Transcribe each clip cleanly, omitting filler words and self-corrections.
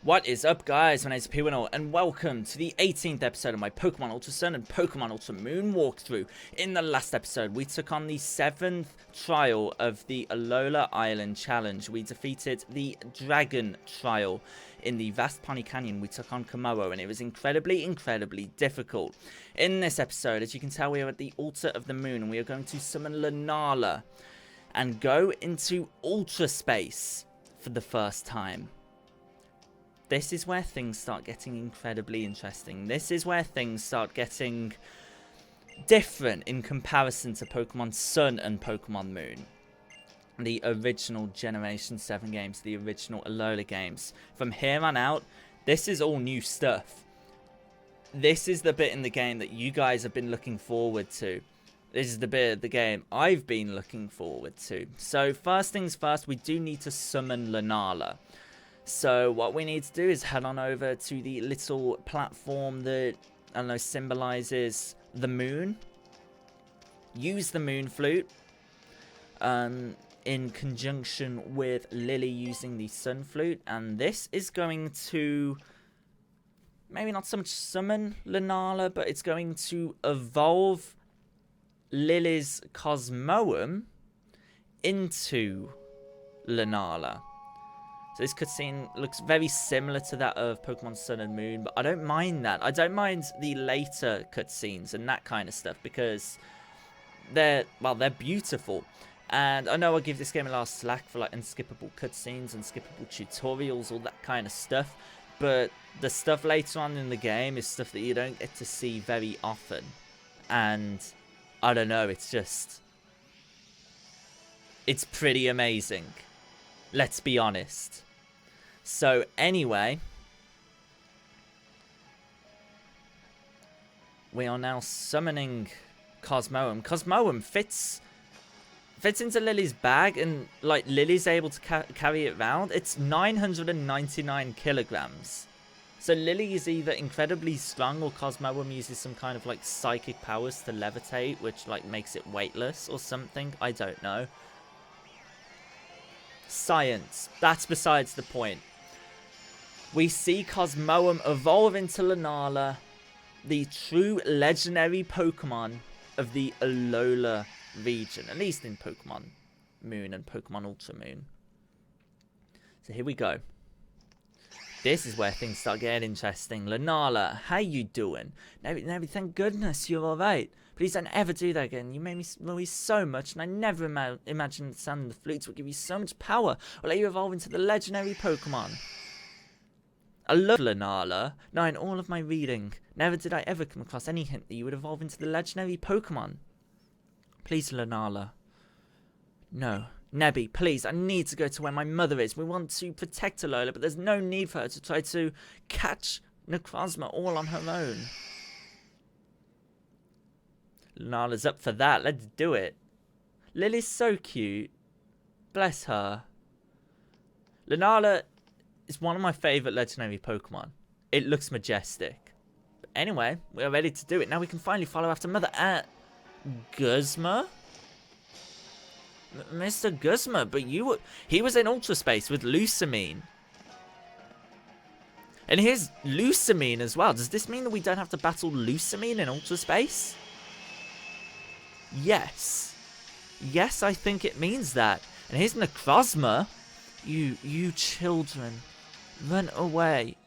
What is up, guys? My name is P10 and welcome to the 18th episode of my Pokemon Ultra Sun and Pokemon Ultra Moon walkthrough. In the last episode, we took on the 7th trial of the Alola Island Challenge. We defeated the Dragon Trial. In the vast Pony Canyon, we took on Komodo, and it was incredibly difficult. In this episode, as you can tell, we are at the Altar of the Moon, and we are going to summon Lunala and go into Ultra Space for the first time. This is where things start getting incredibly interesting. This is where things start getting different in comparison to Pokemon Sun and Pokemon Moon. The original Generation 7 games, the original Alola games. From here on out, this is all new stuff. This is the bit in the game that you guys have been looking forward to. This is the bit of the game I've been looking forward to. So first things first, we do need to summon Lunala. So what we need to do is head on over to the little platform that, I don't know, symbolizes the moon. Use the moon flute in conjunction with Lily using the sun flute. And this is going to, maybe not so much summon Lunala, but it's going to evolve Lily's Cosmoem into Lunala. So this cutscene looks very similar to that of Pokemon Sun and Moon, but I don't mind that. I don't mind the later cutscenes and that kind of stuff because they're beautiful. And I know I give this game a lot of slack for like unskippable cutscenes, unskippable tutorials, all that kind of stuff. But the stuff later on in the game is stuff that you don't get to see very often. And I don't know, it's pretty amazing. Let's be honest. So anyway, we are now summoning Cosmoem. Cosmoem fits into Lily's bag, and like Lily's able to carry it around. It's 999 kilograms. So Lily is either incredibly strong, or Cosmoem uses some kind of like psychic powers to levitate, which like makes it weightless or something. I don't know. Science. That's besides the point. We see Cosmoem evolve into Lunala, the true legendary Pokemon of the Alola region, at least in Pokemon Moon and Pokemon Ultra Moon. So here we go. This is where things start getting interesting. Lunala, how you doing? Never, thank goodness you're alright. Please don't ever do that again. You made me worry so much, and I never imagined sounding the flutes would give you so much power or let you evolve into the legendary Pokemon. I love Lunala. Now, in all of my reading, never did I ever come across any hint that you would evolve into the legendary Pokemon. Please, Lunala. No. Nebby, please, I need to go to where my mother is. We want to protect Alola, but there's no need for her to try to catch Necrozma all on her own. Lunala's up for that. Let's do it. Lily's so cute. Bless her. Lunala is one of my favourite legendary Pokemon. It looks majestic. But anyway, we're ready to do it. Now we can finally follow after Mother. Guzma? Mr. Guzma, but he was in Ultra Space with Lusamine. And here's Lusamine as well. Does this mean that we don't have to battle Lusamine in Ultra Space? Yes. Yes, I think it means that. And here's Necrozma. You children, run away.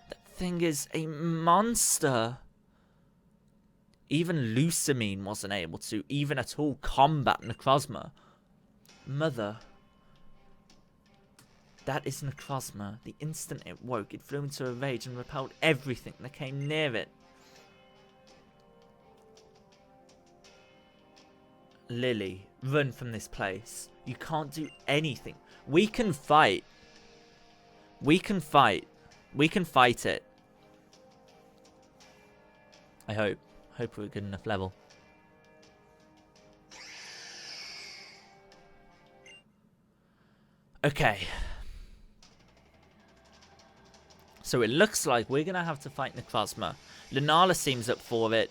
That thing is a monster. Even Lusamine wasn't able to, even at all, combat Necrozma. Mother. That is Necrozma. The instant it woke, it flew into a rage and repelled everything that came near it. Lily, run from this place. You can't do anything. We can fight. We can fight. We can fight it. I hope. Hope we're a good enough level. Okay. So it looks like we're going to have to fight Necrozma. Lunala seems up for it.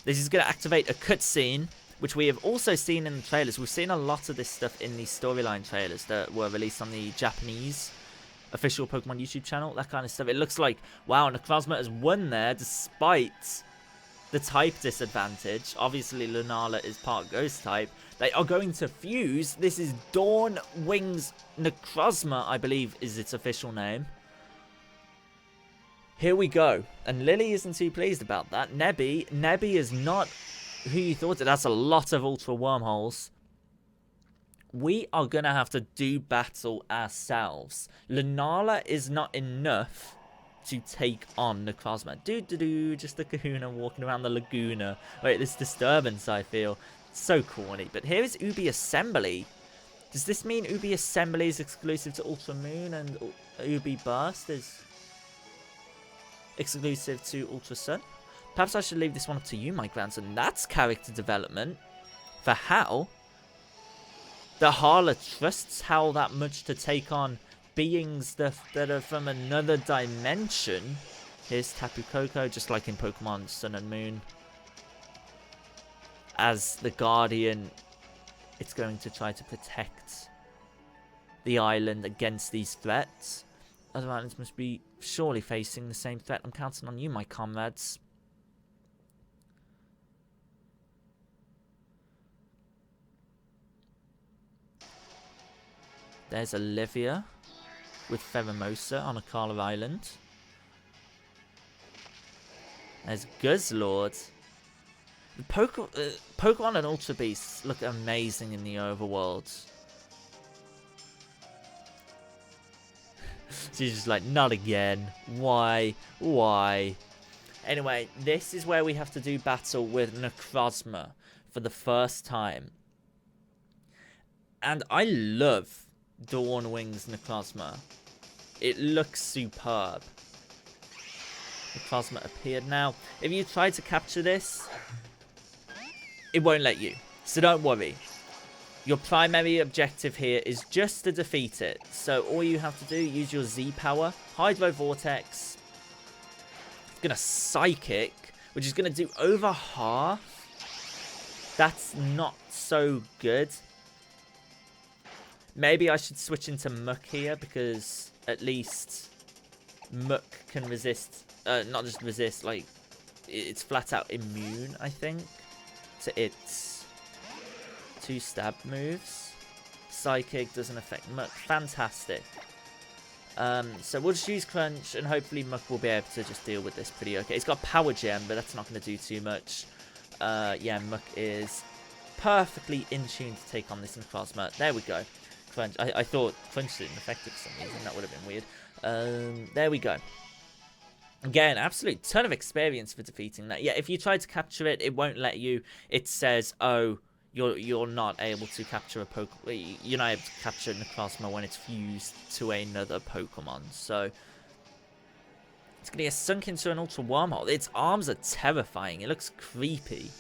This is going to activate a cutscene which we have also seen in the trailers. We've seen a lot of this stuff in the storyline trailers that were released on the Japanese official Pokemon YouTube channel, that kind of stuff. It looks like, wow, Necrozma has won there despite the type disadvantage. Obviously, Lunala is part Ghost type. They are going to fuse. This is Dawn Wings Necrozma, I believe is its official name. Here we go. And Lily isn't too pleased about that. Nebby is not who you thought. That's a lot of Ultra Wormholes. We are going to have to do battle ourselves. Lunala is not enough to take on Necrozma. Just the Kahuna walking around the Laguna. Wait, this disturbance, I feel. So corny. But here is Ubi Assembly. Does this mean Ubi Assembly is exclusive to Ultra Moon and Ubi Burst is exclusive to Ultra Sun? Perhaps I should leave this one up to you, my grandson. That's character development for Hal. The Hala trusts Hal that much to take on beings that are from another dimension. Here's Tapu Koko, just like in Pokemon Sun and Moon. As the Guardian, it's going to try to protect the island against these threats. Other islands must be surely facing the same threat. I'm counting on you, my comrades. There's Olivia with Pheromosa on Akala Island. There's Guzzlord. The Pokemon and Ultra Beasts look amazing in the overworld. She's just like, not again. Why? Why? Anyway, this is where we have to do battle with Necrozma for the first time. And I love Dawn Wings Necrozma. It looks superb. Necrozma appeared now. If you try to capture this, it won't let you. So don't worry. Your primary objective here is just to defeat it. So all you have to do, use your Z power, Hydro Vortex. It's gonna Psychic, which is gonna do over half. That's not so good. Maybe I should switch into Muck here, because at least Muck can resist, not just resist, like, it's flat out immune, I think, to its 2 stab moves. Psychic doesn't affect Muck. Fantastic. So we'll just use Crunch, and hopefully Muck will be able to just deal with this pretty okay. It's got Power Gem, but that's not going to do too much. Yeah, Muck is perfectly in tune to take on this Necrozma. There we go. Crunch. I thought Crunch didn't affect it for some reason. That would have been weird. There we go. Again, absolute ton of experience for defeating that. Yeah, if you try to capture it, it won't let you. It says, oh, you're not able to capture a Pokemon. You're not able to capture Necrozma when it's fused to another Pokemon. So it's gonna get sunk into an Ultra Wormhole. Its arms are terrifying. It looks creepy.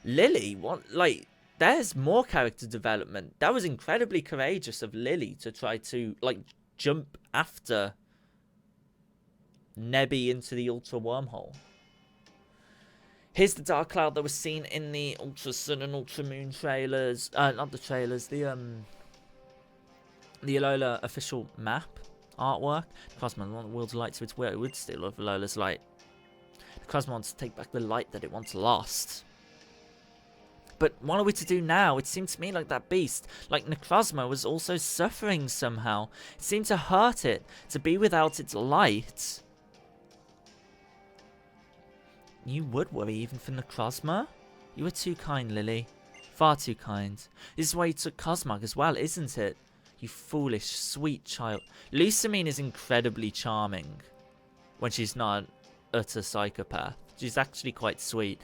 Lily, what? Like, there's more character development. That was incredibly courageous of Lily to try to, like, jump after Nebby into the Ultra Wormhole. Here's the Dark Cloud that was seen in the Ultra Sun and Ultra Moon trailers. Not the trailers, the Alola official map artwork. Cosmo wants the world's light to its will. It would still love Alola's light. Cosmo wants to take back the light that it once lost. But what are we to do now? It seemed to me like that beast, like Necrozma, was also suffering somehow. It seemed to hurt it, to be without its light. You would worry even for Necrozma? You were too kind, Lily. Far too kind. This is why you took Cosmog as well, isn't it? You foolish, sweet child. Lusamine is incredibly charming when she's not an utter psychopath. She's actually quite sweet.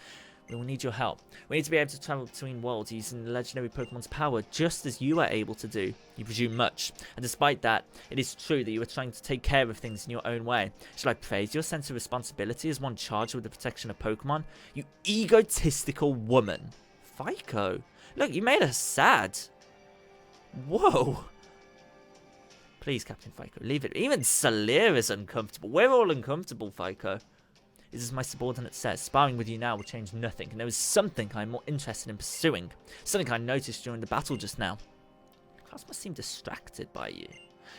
We will need your help. We need to be able to travel between worlds using the legendary Pokemon's power, just as you are able to do. You presume much. And despite that, it is true that you are trying to take care of things in your own way. Shall I praise your sense of responsibility as one charged with the protection of Pokemon? You egotistical woman. Fico. Look, you made us sad. Whoa. Please, Captain Fico, leave it. Even Salir is uncomfortable. We're all uncomfortable, Fico. Is as my subordinate says, sparring with you now will change nothing, and there is something I'm more interested in pursuing. Something I noticed during the battle just now. Cosmo seemed distracted by you.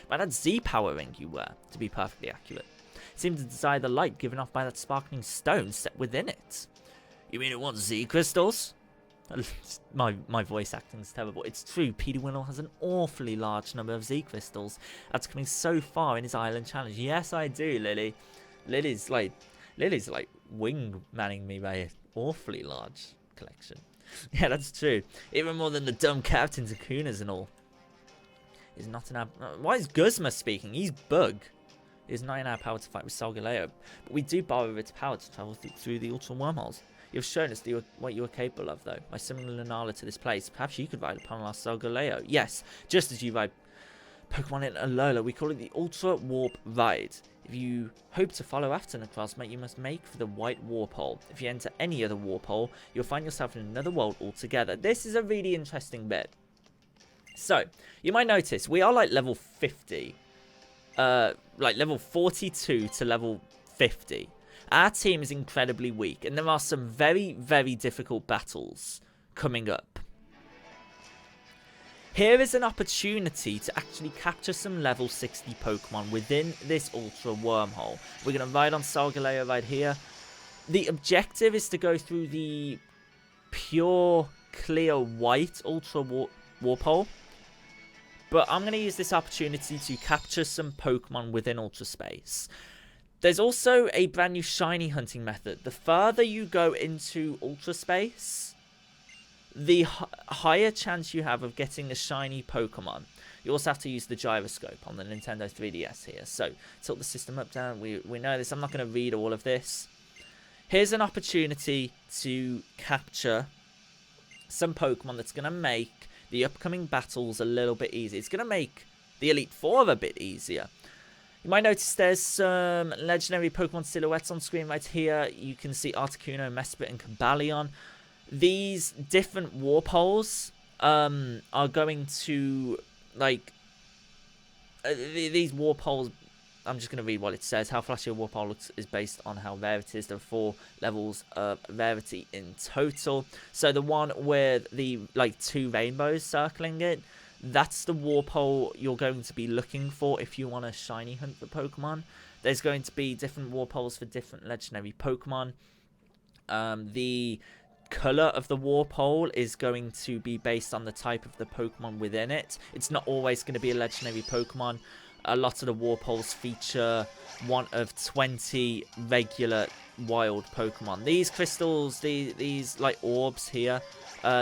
by that Z power ring you wear, to be perfectly accurate. It seemed to desire the light given off by that sparkling stone set within it. You mean it wants Z crystals? My voice acting is terrible. It's true, Peterwintle has an awfully large number of Z crystals that's coming so far in his island challenge. Yes, I do, Lily. Lily's like wing manning me by an awfully large collection. Yeah, that's true. Even more than the dumb captains and Kunas and all. Is not in our... Why is Guzma speaking? He's bug. It is not in our power to fight with Solgaleo, but we do borrow its power to travel through the Ultra Wormholes. You've shown us what you are capable of, though. By summoning Lunala to this place, perhaps you could ride upon our Solgaleo. Yes, just as you ride Pokemon in Alola, we call it the Ultra Warp Ride. If you hope to follow after Necrozma, you must make for the White Warp Hole. If you enter any other Warp Hole, you'll find yourself in another world altogether. This is a really interesting bit. So, you might notice, we are like level 50. Like level 42 to level 50. Our team is incredibly weak, and there are some very, very difficult battles coming up. Here is an opportunity to actually capture some level 60 Pokemon within this Ultra Wormhole. We're going to ride on Solgaleo right here. The objective is to go through the pure, clear, white Ultra Warp Hole. But I'm going to use this opportunity to capture some Pokemon within Ultra Space. There's also a brand new shiny hunting method. The further you go into Ultra Space, the higher chance you have of getting a shiny Pokemon. You also have to use the gyroscope on the Nintendo 3DS here. So, tilt the system up, down. We know this. I'm not going to read all of this. Here's an opportunity to capture some Pokemon that's going to make the upcoming battles a little bit easier. It's going to make the Elite Four a bit easier. You might notice there's some legendary Pokemon silhouettes on screen right here. You can see Articuno, Mesprit, and Cobalion. These different warp holes are going to, like, these warp holes, I'm just going to read what it says. How flashy a warp hole looks is based on how rare it is. There are 4 levels of rarity in total. So the one with the, like, 2 rainbows circling it, that's the warp hole you're going to be looking for if you want to shiny hunt for Pokemon. There's going to be different warp holes for different legendary Pokemon. The color of the warp hole is going to be based on the type of the Pokemon within it. It's not always going to be a legendary Pokemon. A lot of the warp holes feature one of 20 regular wild Pokemon. These crystals, these like orbs here,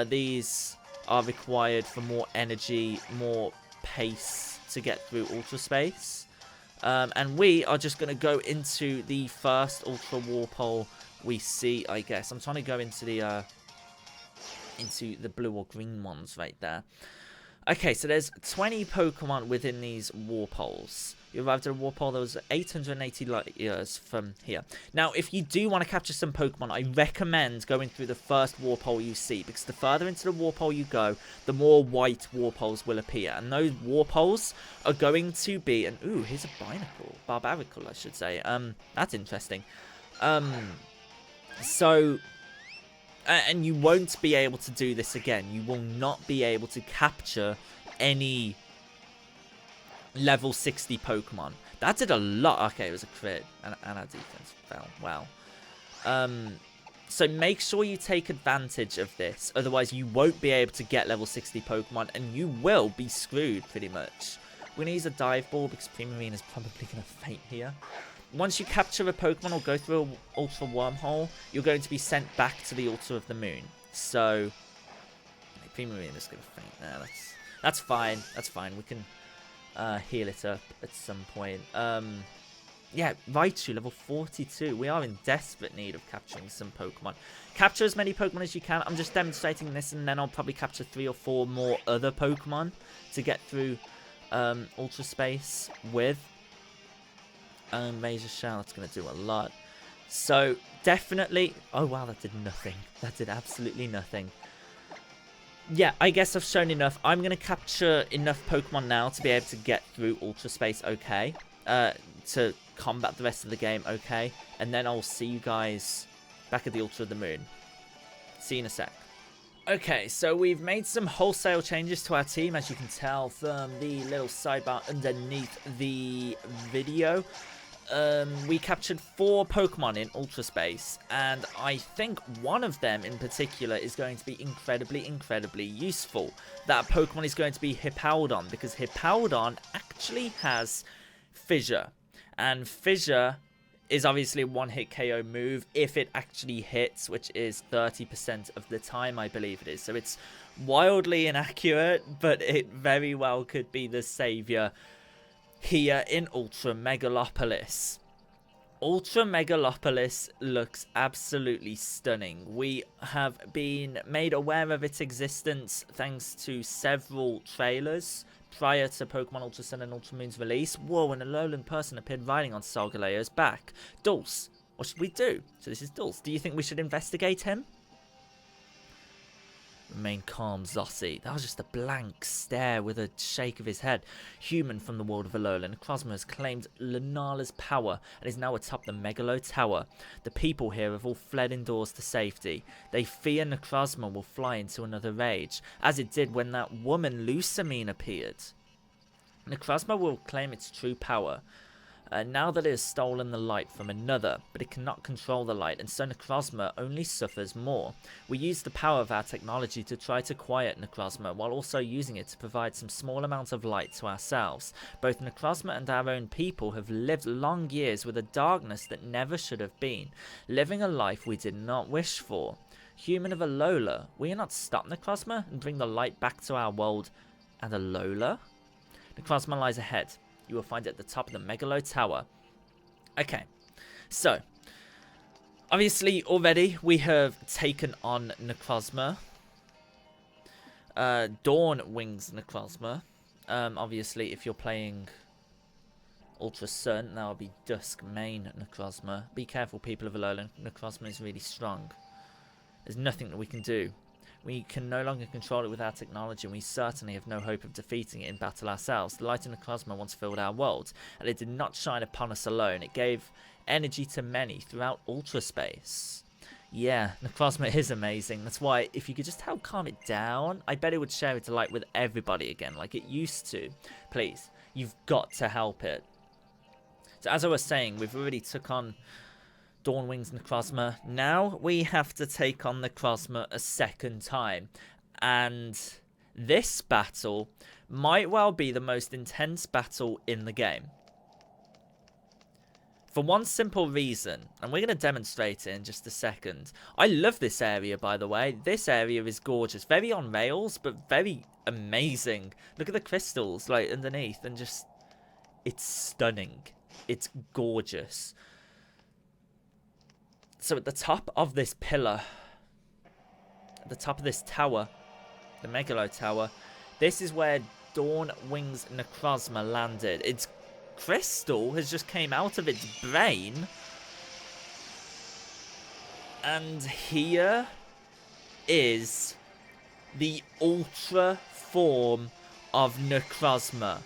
these are required for more energy, more pace to get through Ultra Space. And we are just going to go into the first Ultra Warp Hole we see, I guess. I'm trying to go into the blue or green ones right there. Okay, so there's 20 Pokemon within these warp holes. You arrived at a warp hole that was 880 light years from here. Now, if you do want to capture some Pokemon, I recommend going through the first warp hole you see, because the further into the warp hole you go, the more white warp holes will appear. And those warp holes are going to be... And ooh, here's a Barbarical, I should say. That's interesting. So... And you won't be able to do this again. You will not be able to capture any level 60 Pokemon. That did a lot. Okay, it was a crit. And our defense fell. Wow. So make sure you take advantage of this. Otherwise, you won't be able to get level 60 Pokemon. And you will be screwed, pretty much. We're going to use a Dive Ball because Primarine is probably going to faint here. Once you capture a Pokemon or go through an Ultra Wormhole, you're going to be sent back to the Altar of the Moon. So, Primarine is going to faint now. That's fine. That's fine. We can heal it up at some point. Yeah, Raichu, level 42. We are in desperate need of capturing some Pokemon. Capture as many Pokemon as you can. I'm just demonstrating this, and then I'll probably capture 3 or 4 more other Pokemon to get through Ultra Space with. Razor Shell, that's going to do a lot. So, definitely... Oh, wow, that did nothing. That did absolutely nothing. Yeah, I guess I've shown enough. I'm going to capture enough Pokemon now to be able to get through Ultra Space okay. To combat the rest of the game okay. And then I'll see you guys back at the Altar of the Moon. See you in a sec. Okay, so we've made some wholesale changes to our team, as you can tell from the little sidebar underneath the video. We captured 4 Pokemon in Ultra Space, and I think one of them in particular is going to be incredibly useful. That Pokemon is going to be Hippowdon, because Hippowdon actually has Fissure, and Fissure is obviously a one-hit KO move if it actually hits, which is 30% of the time, I believe it is. So it's wildly inaccurate, but it very well could be the savior here in Ultra Megalopolis. Ultra Megalopolis looks absolutely stunning. We have been made aware of its existence thanks to several trailers prior to Pokemon Ultra Sun and Ultra Moon's release. Whoa, an Alolan person appeared riding on Solgaleo's back. Dulce, what should we do? So this is Dulce. Do you think we should investigate him? Remain calm, Zossie. That was just a blank stare with a shake of his head. Human from the world of Alola, Necrozma has claimed Lunala's power and is now atop the Megalo Tower. The people here have all fled indoors to safety. They fear Necrozma will fly into another rage, as it did when that woman Lusamine appeared. Necrozma will claim its true power, now that it has stolen the light from another, but it cannot control the light, and so Necrozma only suffers more. We use the power of our technology to try to quiet Necrozma, while also using it to provide some small amount of light to ourselves. Both Necrozma and our own people have lived long years with a darkness that never should have been, living a life we did not wish for. Human of Alola, will you not stop Necrozma and bring the light back to our world and Alola? Necrozma lies ahead. You will find it at the top of the Megalo Tower. Okay, so obviously already we have taken on Necrozma. Dawn Wings Necrozma. Obviously, if you're playing Ultra Sun, that will be Dusk Main Necrozma. Be careful, people of Alola. Necrozma is really strong. There's nothing that we can do. We can no longer control it with our technology, and we certainly have no hope of defeating it in battle ourselves. The light in Necrozma once filled our world, and it did not shine upon us alone. It gave energy to many throughout Ultra Space. Yeah, Necrozma is amazing. That's why, if you could just help calm it down, I bet it would share its light with everybody again, like it used to. Please, you've got to help it. So as I was saying, we've already took on Dawn Wings Necrozma. Now we have to take on Necrozma a second time, and this battle might well be the most intense battle in the game. For one simple reason, and we're going to demonstrate it in just a second. I love this area, by the way. This area is gorgeous. Very on rails, but very amazing. Look at the crystals like underneath, and just, it's stunning. It's gorgeous. So at the top of this pillar, at the top of this tower, the Megalo Tower, this is where Dawn Wings Necrozma landed. Its crystal has just came out of its brain. And here is the ultra form of Necrozma.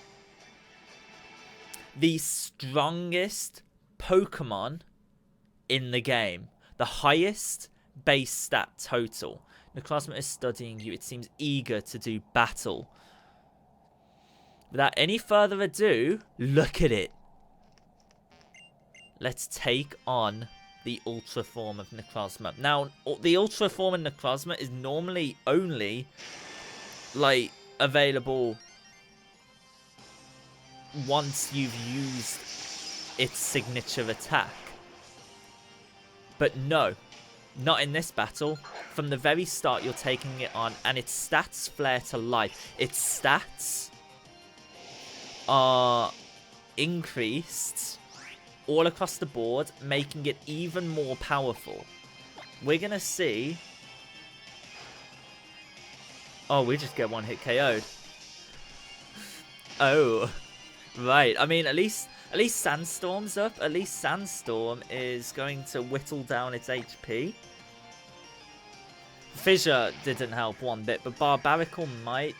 The strongest Pokemon in the game. The highest base stat total. Necrozma is studying you. It seems eager to do battle. Without any further ado, look at it. Let's take on the ultra form of Necrozma. Now, the ultra form of Necrozma is normally only like available once you've used its signature attack. But no, not in this battle. From the very start, you're taking it on, and its stats flare to life. Its stats are increased all across the board, making it even more powerful. We're going to see... Oh, we just get one hit KO'd. Oh, right. I mean, at least Sandstorm's up. At least Sandstorm is going to whittle down its HP. Fissure didn't help one bit, but Barbarical might.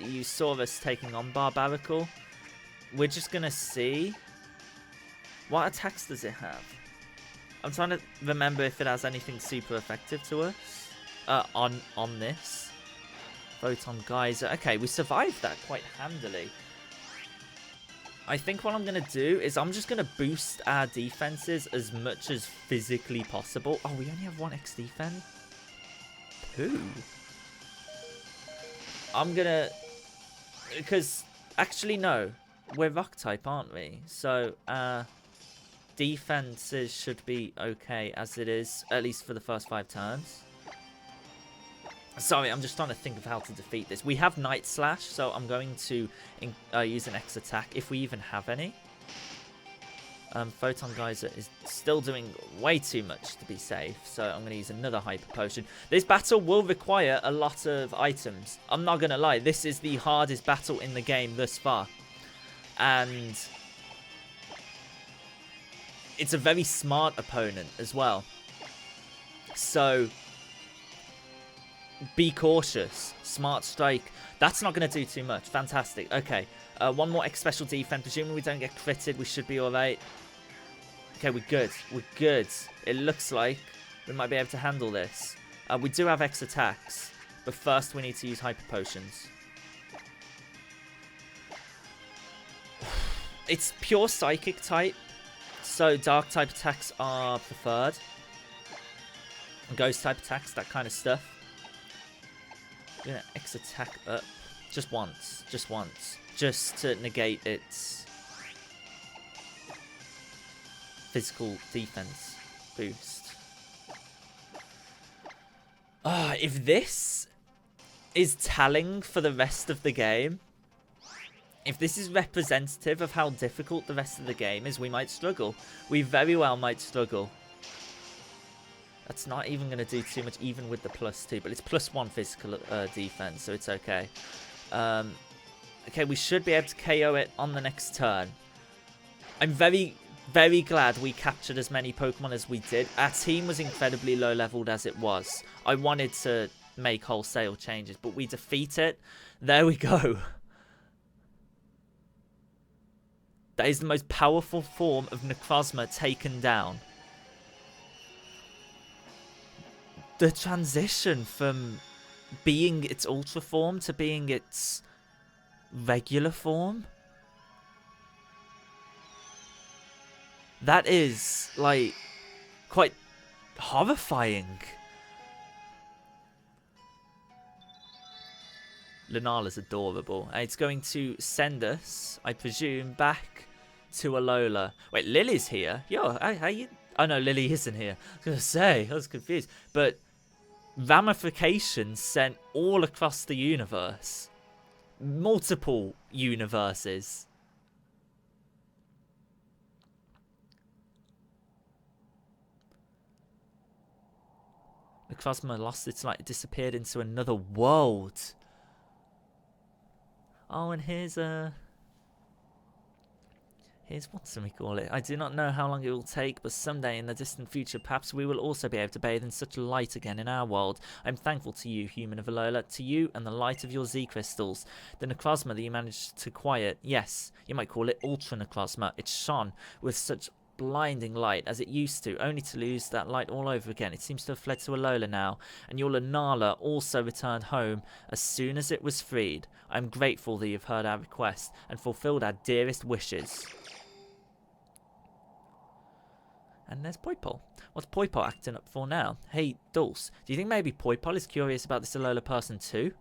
You saw us taking on Barbarical. We're just going to see. What attacks does it have? I'm trying to remember if it has anything super effective to us. on this. Photon Geyser. Okay, we survived that quite handily. I think what I'm going to do is I'm just going to boost our defenses as much as physically possible. Oh, we only have 1 X defense? 2? I'm going to... Because, actually, no. We're rock type, aren't we? So, defenses should be okay as it is, at least for the first 5 turns. Sorry, I'm just trying to think of how to defeat this. We have Night Slash, so I'm going to use an X attack, if we even have any. Photon Geyser is still doing way too much to be safe, so I'm going to use another Hyper Potion. This battle will require a lot of items. I'm not going to lie, this is the hardest battle in the game thus far. And it's a very smart opponent as well. So... be cautious. Smart Strike. That's not going to do too much. Fantastic. Okay. 1 more X special defense. Presuming we don't get critted, we should be alright. Okay, we're good. We're good. It looks like we might be able to handle this. We do have X attacks. But first we need to use Hyper Potions. It's pure Psychic type. So Dark type attacks are preferred. Ghost type attacks, that kind of stuff. We're going to X attack up just once, just to negate its physical defense boost. If this is telling for the rest of the game, if this is representative of how difficult the rest of the game is, we might struggle. We very well might struggle. That's not even going to do too much, even with the +2. But it's +1 physical defense, so it's okay. Okay, we should be able to KO it on the next turn. I'm very, very glad we captured as many Pokemon as we did. Our team was incredibly low-leveled as it was. I wanted to make wholesale changes, but we defeat it. There we go. That is the most powerful form of Necrozma taken down. The transition from being its Ultra form to being its regular form. That is, like, quite horrifying. Lunala's adorable. And it's going to send us, I presume, back to Alola. Wait, Lily's here? Yo, how you... Oh, no, Lily isn't here. I was going to say, I was confused. But ramifications sent all across the universe. Multiple universes. Necrozma lost its light, disappeared into another world. Oh, and here's what do we call it? I do not know how long it will take, but someday in the distant future, perhaps we will also be able to bathe in such light again in our world. I'm thankful to you, human of Alola, to you and the light of your Z crystals. The Necrozma that you managed to quiet, yes, you might call it Ultra Necrozma. It shone with such blinding light as it used to, only to lose that light all over again. It seems to have fled to Alola now, and your Lunala also returned home as soon as it was freed. I am grateful that you've heard our request and fulfilled our dearest wishes. And there's Poipole. What's Poipole acting up for now? Hey, Dulce, do you think maybe Poipole is curious about this Alola person too?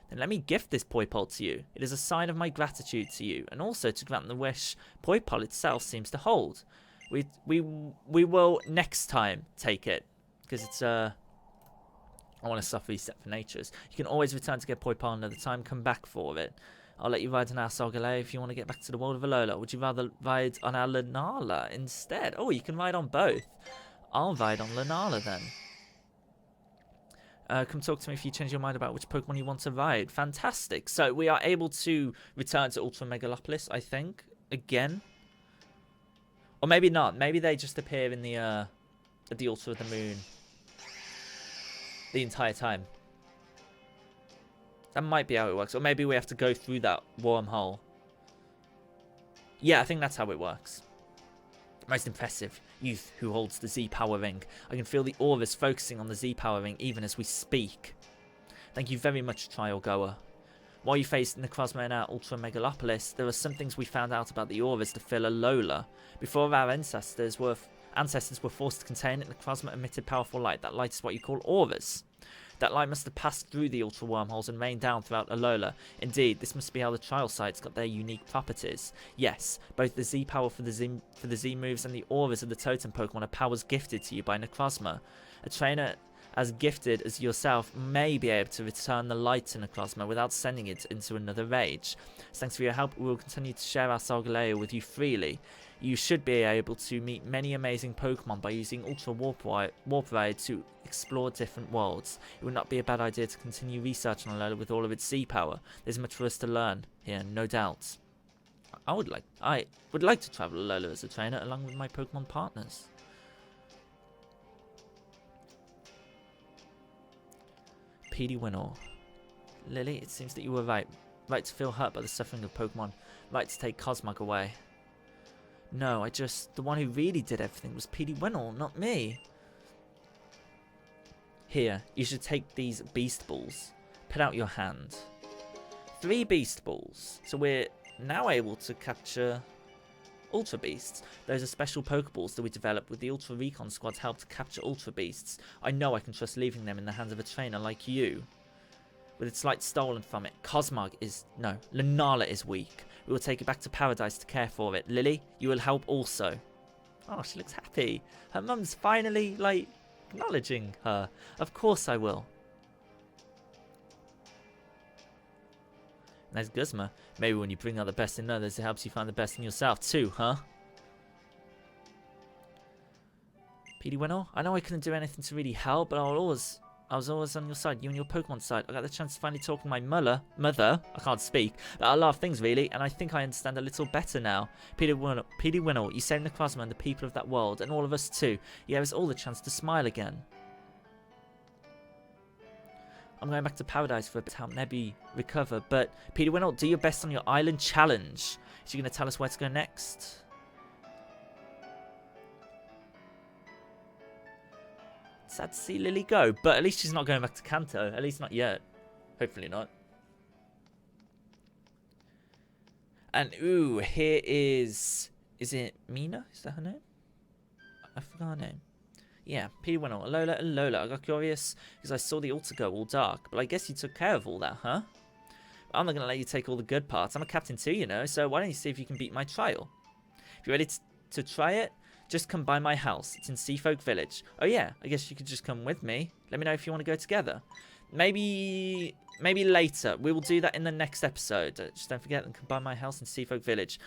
Then let me gift this Poipole to you. It is a sign of my gratitude to you, and also to grant the wish Poipole itself seems to hold. We will next time take it, because it's I want to suffer reset for natures. You can always return to get Poipole another time. Come back for it. I'll let you ride on our Solgaleo if you want to get back to the world of Alola. Would you rather ride on our Lunala instead? Oh, you can ride on both. I'll ride on Lunala then. Come talk to me if you change your mind about which Pokemon you want to ride. Fantastic. So we are able to return to Ultra Megalopolis, I think, again. Or maybe not. Maybe they just appear in the at the Ultra of the Moon the entire time. That might be how it works. Or maybe we have to go through that wormhole. Yeah, I think that's how it works. Most impressive. Youth who holds the Z power ring. I can feel the auras focusing on the Z power ring even as we speak. Thank you very much, trial goer. While you faced Necrozma in our Ultra Megalopolis, there are some things we found out about the auras to fill Alola. Before our ancestors were forced to contain it, Necrozma emitted powerful light. That light is what you call auras. That light must have passed through the Ultra wormholes and rained down throughout Alola. Indeed, this must be how the trial sites got their unique properties. Yes, both the Z power for the Z moves and the auras of the totem Pokemon are powers gifted to you by Necrozma. A trainer as gifted as yourself may be able to return the light to Necrozma without sending it into another rage. Thanks for your help. We will continue to share our Solgaleo with you freely. You should be able to meet many amazing Pokemon by using Ultra Warp Raid to explore different worlds. It would not be a bad idea to continue research on Alola with all of its Z power. There's much for us to learn here, no doubt. I would like to travel Alola as a trainer along with my Pokemon partners. PD Winnow. Lily, it seems that you were right. Right to feel hurt by the suffering of Pokemon. Right to take Cosmog away. No, the one who really did everything was PD Winnow, not me. Here, you should take these Beast Balls. Put out your hand. 3 Beast Balls. So we're now able to capture Ultra Beasts. Those are special Pokeballs that we developed with the Ultra Recon Squad to help to capture Ultra Beasts. I know I can trust leaving them in the hands of a trainer like you. With its light stolen from it, Lunala is weak. We will take it back to Paradise to care for it. Lily, you will help also. Oh, she looks happy. Her mum's finally, acknowledging her. Of course I will. There's Guzma. Maybe when you bring out the best in others, it helps you find the best in yourself too, huh? PD Winnow, I know I couldn't do anything to really help, but I was always on your side, you and your Pokemon side. I got the chance to finally talk to my mother, I can't speak, about a lot of things really, and I think I understand a little better now. PD Winnow, you saved Necrozma and the people of that world, and all of us too. You gave us all the chance to smile again. I'm going back to Paradise for a bit to help Nebby recover, but PD Winnow, do your best on your island challenge. Is she going to tell us where to go next? Sad to see Lily go, but at least she's not going back to Kanto. At least not yet. Hopefully not. And ooh, here is it Mina? Is that her name? I forgot her name. Yeah, PD Winnow, Alola and Lola. I got curious because I saw the altar go all dark, but I guess you took care of all that, huh? I'm not going to let you take all the good parts. I'm a captain too, you know, so why don't you see if you can beat my trial? If you're ready to try it, just come by my house. It's in Seafolk Village. Oh yeah, I guess you could just come with me. Let me know if you want to go together. Maybe later. We will do that in the next episode. Just don't forget to come by my house in Seafolk Village.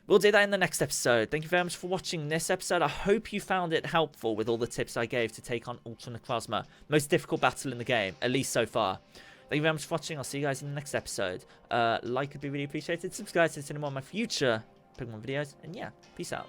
We'll do that in the next episode. Thank you very much for watching this episode. I hope you found it helpful with all the tips I gave to take on Ultra Necrozma. Most difficult battle in the game, at least so far. Thank you very much for watching. I'll see you guys in the next episode. Like would be really appreciated. Subscribe to see more of my future Pokemon videos. And yeah, peace out.